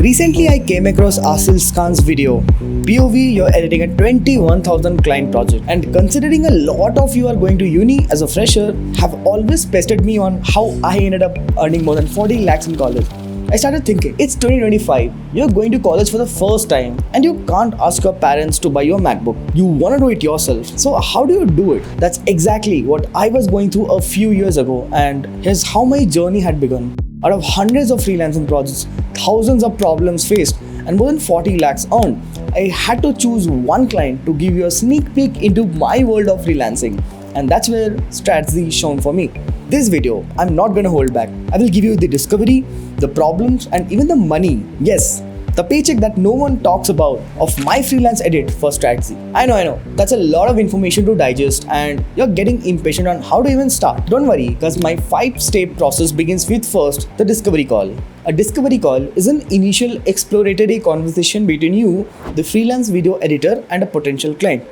Recently, I came across Asil Khan's video, POV, you're editing a 21,000 client project. And considering a lot of you are going to uni as a fresher, have always pestered me on how I ended up earning more than 40 lakhs in college. I started thinking, it's 2025, you're going to college for the first time and you can't ask your parents to buy your MacBook. You want to do it yourself. So how do you do it? That's exactly what I was going through a few years ago, and here's how my journey had begun. Out of hundreds of freelancing projects, thousands of problems faced, and more than 40 lakhs earned, I had to choose one client to give you a sneak peek into my world of freelancing. And that's where strategy is shown for me. This video, I'm not gonna hold back. I will give you the discovery, the problems, and even the money. Yes, the paycheck that no one talks about of my freelance edit for strategy. I know, that's a lot of information to digest and you're getting impatient on how to even start. Don't worry, because my 5-step process begins with first, the discovery call. A discovery call is an initial exploratory conversation between you, the freelance video editor, and a potential client.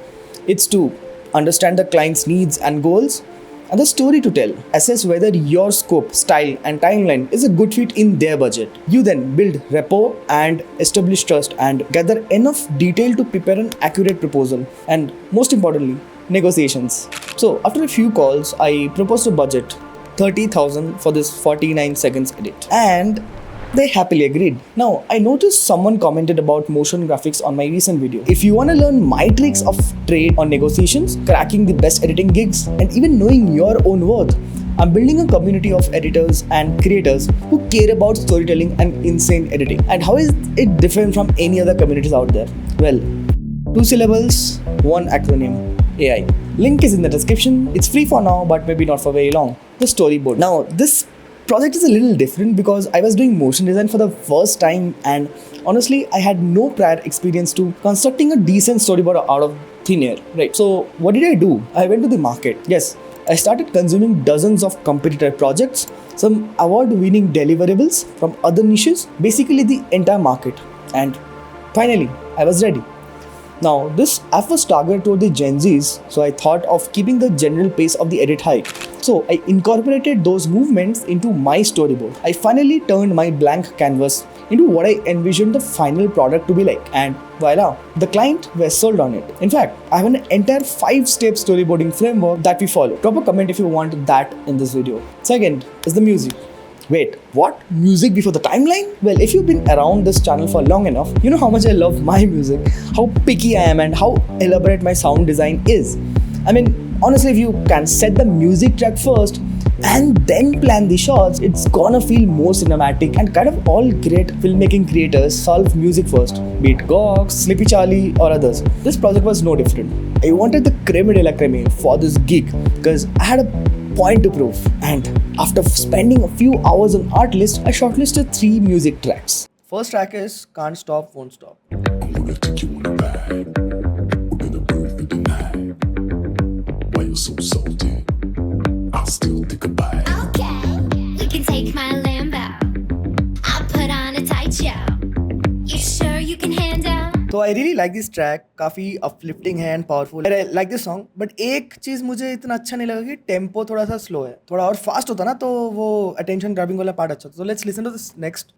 It's to understand the client's needs and goals, and the story to tell, assess whether your scope, style, and timeline is a good fit in their budget. You then build rapport and establish trust and gather enough detail to prepare an accurate proposal, and most importantly, negotiations. So after a few calls, I proposed a budget 30,000 for this 49 seconds edit, and they happily agreed. Now, I noticed someone commented about motion graphics on my recent video. If you want to learn my tricks of trade on negotiations, cracking the best editing gigs, and even knowing your own worth, I'm building a community of editors and creators who care about storytelling and insane editing. And how is it different from any other communities out there? Well, 2 syllables, 1 acronym, AI. Link is in the description. It's free for now, but maybe not for very long. The storyboard. Now, this project is a little different because I was doing motion design for the first time, and honestly I had no prior experience to constructing a decent storyboard out of thin air, right? So what did I do? I went to the market. Yes, I started consuming dozens of competitor projects, some award-winning deliverables from other niches, basically the entire market, and finally I was ready. Now, this app was targeted toward the Gen Zs, so I thought of keeping the general pace of the edit high. So I incorporated those movements into my storyboard. I finally turned my blank canvas into what I envisioned the final product to be like, and voila, the client were sold on it. In fact, I have an entire 5-step storyboarding framework that we follow. Drop a comment if you want that in this video. Second is the music. Wait, what? Music before the timeline? Well, if you've been around this channel for long enough, you know how much I love my music, how picky I am, and how elaborate my sound design is. I mean, honestly, if you can set the music track first and then plan the shots, it's gonna feel more cinematic, and kind of all great filmmaking creators solve music first, be it Gox, Sleepy Charlie, or others. This project was no different. I wanted the creme de la creme for this gig because I had a point to prove, and after spending a few hours on Artlist, I shortlisted 3 music tracks. First track is Can't Stop, Won't Stop. I'm gonna take you on a ride. We're gonna burn through the night. Why you so salty? I'll still take a bite. Okay, you can take my Lambo. I'll put on a tight show. You sure you can handle? So I really like this track, काफी uplifting है and powerful. I like this song, but एक चीज मुझे इतना अच्छा नहीं लगा कि टेम्पो थोड़ा सा स्लो है. थोड़ा और फास्ट होता ना तो वो attention grabbing वाला पार्ट अच्छा. So let's listen to this next.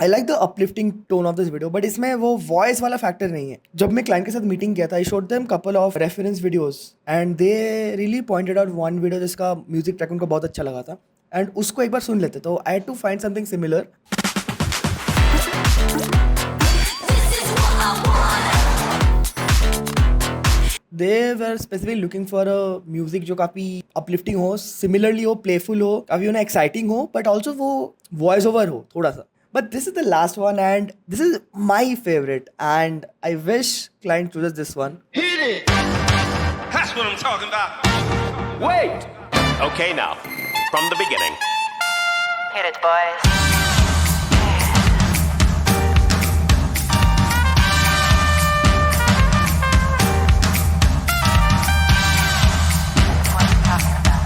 I like the uplifting tone of this video, but इसमें वो voice वाला factor नहीं है. जब मैं client के साथ meeting किया था, I showed them couple of reference videos and they really pointed out one video जिसका music track उनको बहुत अच्छा लगा था, and उसको एक बार सुन लेते. तो I had to find something similar. They were specifically looking for a music जो काफी uplifting हो, similarly हो, playful हो, काफी exciting हो, but also वो voice over हो थोड़ा सा. But this is the last one, and this is my favorite, and I wish client chooses this one. Hit it! That's what I'm talking about. Wait! Okay, now, from the beginning. Hit it, boys. What are you talking about?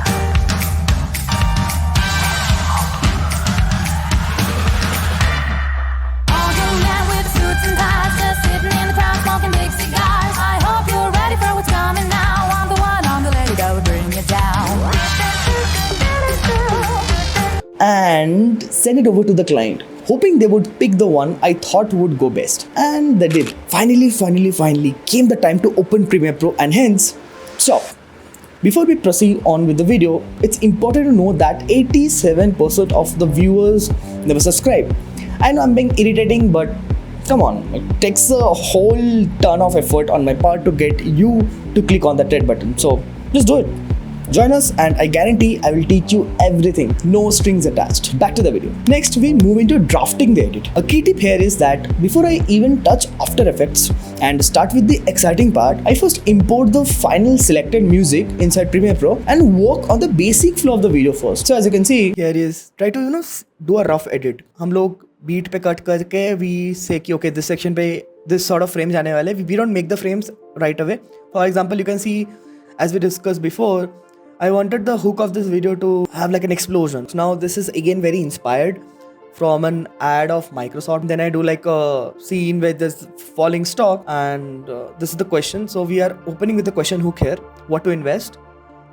and send it over to the client, hoping they would pick the one I thought would go best. And they did. Finally came the time to open Premiere Pro, and hence, stop. Before we proceed on with the video, it's important to know that 87% of the viewers never subscribe. I know I'm being irritating, but come on, it takes a whole ton of effort on my part to get you to click on that red button. So just do it. Join us and I guarantee I will teach you everything, no strings attached. Back to the video. Next, we move into drafting the edit. A key tip here is that before I even touch After Effects and start with the exciting part, I first import the final selected music inside Premiere Pro and work on the basic flow of the video first. So as you can see, here is try to do a rough edit. हम लोग beat पे cut करके we say कि okay, this section पे this sort of frames आने वाले. We don't make the frames right away. For example, you can see as we discussed before, I wanted the hook of this video to have like an explosion. So now this is again very inspired from an ad of Microsoft. Then I do like a scene with this falling stock, and this is the question. So we are opening with the question hook here, what to invest,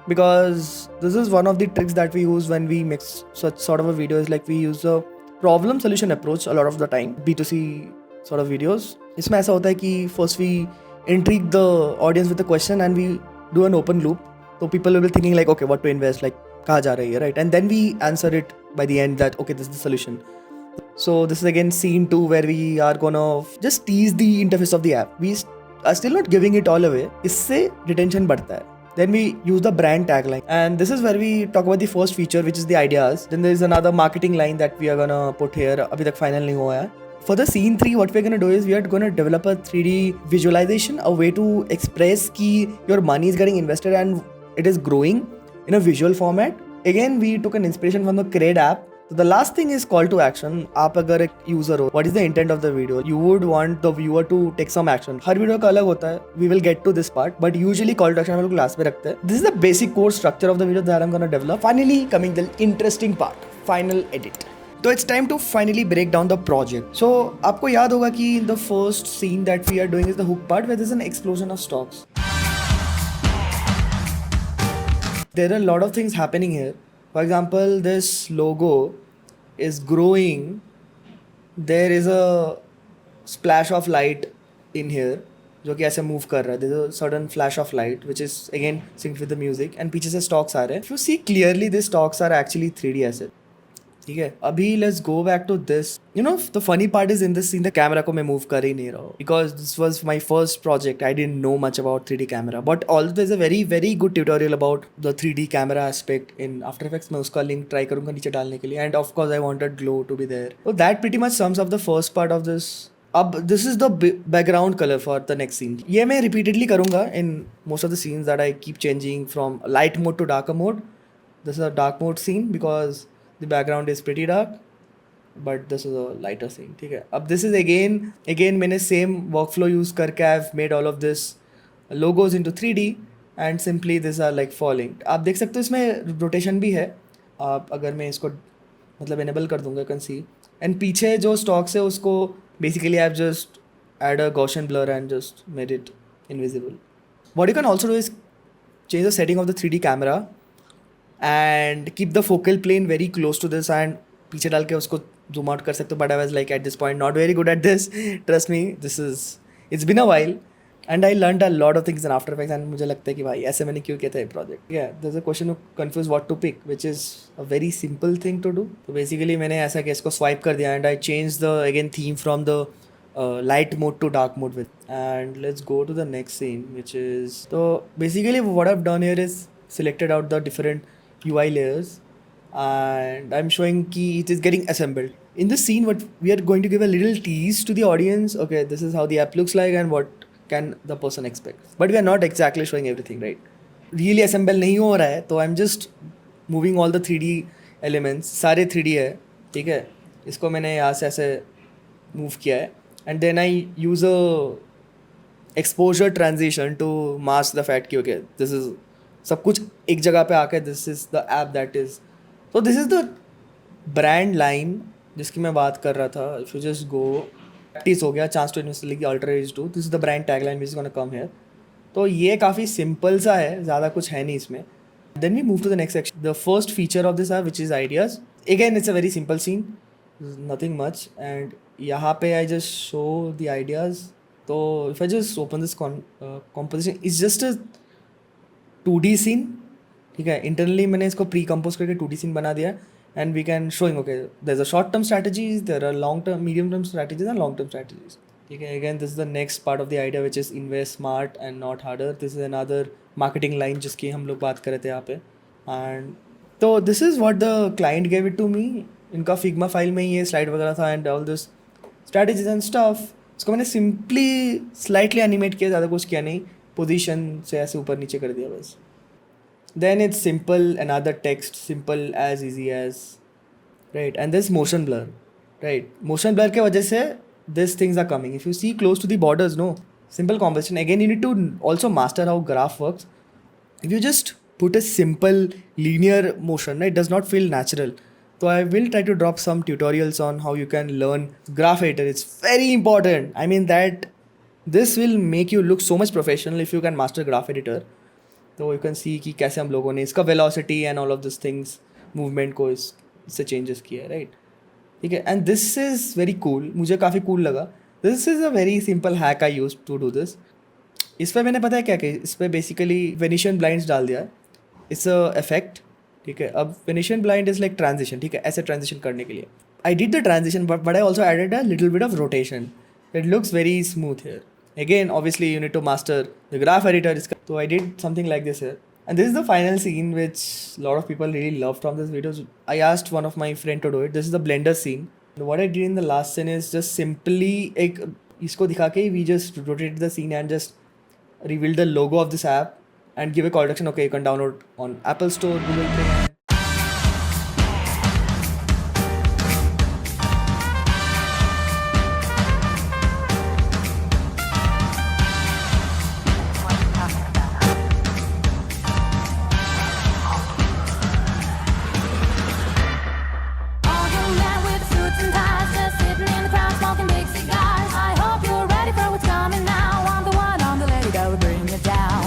because this is one of the tricks that we use when we make such sort of a video, is like we use a problem solution approach a lot of the time, B2C sort of videos. इसमें ऐसा होता है कि first we intrigue the audience with the question and we do an open loop. So people will be thinking like, okay, what to invest, like kaha ja rahi hai, right? And then we answer it by the end that, okay, this is the solution. So this is again scene 2 where we are gonna just tease the interface of the app. We are still not giving it all away. इससे retention बढ़ता है. Then we use the brand tagline, and this is where we talk about the first feature, which is the ideas. Then there is another marketing line that we are gonna put here. अभी तक final नहीं हुआ है. For the scene 3, what we're going to do is we are going to develop a 3D visualization, a way to express कि your money is getting invested and it is growing in a visual format. Again, we took an inspiration from the Cred app. So the last thing is call to action. आप अगर एक user हो, what is the intent of the video? You would want the viewer to take some action. Her video का अलग होता है. We will get to this part, but usually call to action हम लोग last में रखते हैं. This is the basic core structure of the video that I'm going to develop. Finally, coming the interesting part, final edit. So it's time to finally break down the project. So आपको याद होगा कि the first scene that we are doing is the hook part, where there's an explosion of stocks. There are a lot of things happening here. For example, this logo is growing. There is a splash of light in here जो कि ऐसे move कर रहा है. There's a sudden flash of light which is again synced with the music, and पीछे से stocks आ रहे हैं. If you see clearly, these stocks are actually 3D asset. ठीक है, अभी let's go back to this. You know, the funny part is in this scene, the camera को मैं move कर ही नहीं रहा हूँ, because this was my first project. I didn't know much about 3D camera, but also there's a very good tutorial about the 3D camera aspect in After Effects. मैं उसका link try करूँगा नीचे डालने के लिए, and of course I wanted glow to be there. So that pretty much sums up the first part of this. अब this is the background color for the next scene. ये मैं repeatedly करूँगा in most of the scenes that I keep changing from light mode to darker mode. This is a dark mode scene because the background is pretty dark, but this is a lighter scene. ठीक है, अब this is again मैंने same workflow use करके I've made all of this logos into 3D, and simply these are like falling. आप देख सकते हो इसमें rotation भी है. आप अगर मैं इसको मतलब enable कर दूंगा, you can see, and पीछे जो stocks है उसको basically I've just add a Gaussian blur and just made it invisible. What you can also do is change the setting of the 3D camera and keep the focal plane very close to this, and पीछे डाल के उसको zoom out कर सकते हो. But I was like at this point not very good at this. Trust me, it's been a while and I learned a lot of things in After Effects, and मुझे लगता है कि भाई ऐसे मैंने क्यों किया था ये project. Yeah, there's a question of confuse what to pick, which is a very simple thing to do. So basically मैंने ऐसा कि इसको swipe कर दिया, and I changed the again theme from the light mode to dark mode with. And let's go to the next scene, which is, so basically what I've done here is selected out the different UI layers, and I'm showing key it is getting assembled. In this scene, what we are going to give a little tease to the audience. Okay, this is how the app looks like and what can the person expect. But we are not exactly showing everything, right? Really assemble नहीं हो रहा है, तो I'm just moving all the 3D elements. सारे 3D है, ठीक है. इसको मैंने यहाँ से ऐसे move किया है, and then I use a exposure transition to mask the fact कि okay, this is सब कुछ एक जगह पे आके this is the app that is. तो this is the brand line जिसकी मैं बात कर रहा था. If you just go practice हो गया, चांस टू इन्वेस्ट की अल्टरेज टू, this is the brand tag line which is gonna come here. तो ये काफ़ी सिंपल सा है, ज़्यादा कुछ है नहीं इसमें. Then we move to the next section. The first feature of this app, which is ideas. again, it's a very simple scene, nothing much, and यहाँ पे I just show the ideas. So if I just open this composition, it's just a 2D scene. ठीक है, internally मैंने इसको pre-compose करके 2D scene बना दिया, and we can showing, okay, there's a short-term strategies, there are long-term, medium-term strategies and long-term strategies. ठीक है, again, this is the next part of the idea, which is invest smart and not harder. This is another marketing line जिसकी हम लोग बात कर रहे थे यहाँ पे, and तो this is what the client gave it to me. इनका Figma फाइल में ही ये स्लाइड वगैरह था and all this strategies and stuff. इसको मैंने सिंपली स्लाइटली एनिमेट किया, ज़्यादा कुछ किया नहीं, पोजीशन से ऐसे ऊपर नीचे कर दिया बस. Then it's simple, another text, simple as easy as, right? And there's motion blur, right? Motion blur के वजह से these things are coming. If you see close to the borders, no, simple composition. Again, you need to also master how graph works. If you just put a simple linear motion, right, it does not feel natural. So I will try to drop some tutorials on how you can learn graph editor. It's very important. I mean that this will make you look so much professional if you can master graph editor. तो you can see कि कैसे हम लोगों ने इसका velocity and all of these things movement को इससे changes किया है, right? ठीक है, and this is very cool. मुझे काफ़ी cool लगा. This is a very simple hack I used to do this. इस पर मैंने पता है क्या किया, इस पर basically Venetian blinds डाल दिया. It's a effect. ठीक है, अब Venetian blind is like transition. ठीक है, ऐसे transition करने के लिए I did the transition, but I also added a little bit of rotation. It looks very smooth here. Again, obviously you need to master the graph editor. So I did something like this here. And this is the final scene which a lot of people really loved from this video. I asked one of my friend to do it. This is the blender scene. What I did in the last scene is just simply isko dikha ke we just rotated the scene and just revealed the logo of this app and give a call to action. Okay, you can download on Apple Store, Google Play. All you men with suits and ties, just sitting in the crowd smoking big cigars. I hope you're ready for what's coming now. I'm the one, I'm the lady that will bring you down.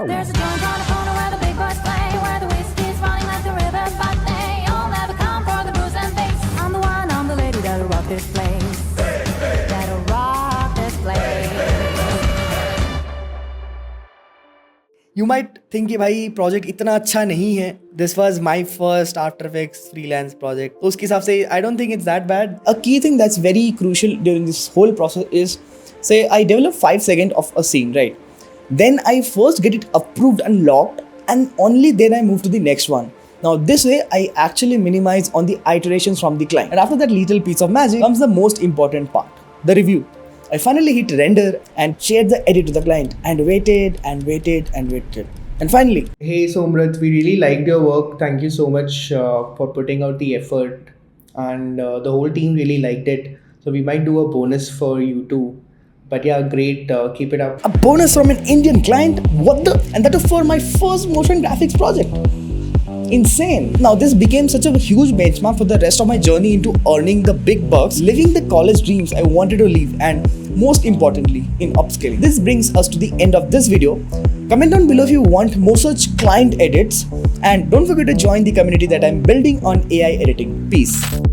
There's a joint on the corner where the big boys play, where the whiskey's falling like the rivers, but they all never come for the booze and bass. I'm the one, I'm the lady that'll rock this place. That'll rock this place. You might think कि भाई project इतना अच्छा नहीं है. This was my first After Effects freelance project. तो उसके हिसाब से I don't think it's that bad. A key thing that's very crucial during this whole process is, say I develop 5 seconds of a scene, right? Then I first get it approved and locked, and only then I move to the next one. Now this way I actually minimize on the iterations from the client. And after that little piece of magic comes the most important part, the review. I finally hit render and shared the edit to the client and waited and waited and waited. And finally, Hey Somrat, we really liked your work. Thank you so much for putting out the effort, and the whole team really liked it. So we might do a bonus for you too. But yeah, great. Keep it up. a bonus from an Indian client? What the? And that was for my first motion graphics project. Insane. Now this became such a huge benchmark for the rest of my journey into earning the big bucks, living the college dreams I wanted to live, and most importantly in upscaling. This brings us to the end of this video. Comment down below if you want more such client edits, and don't forget to join the community that I'm building on AI editing. Peace.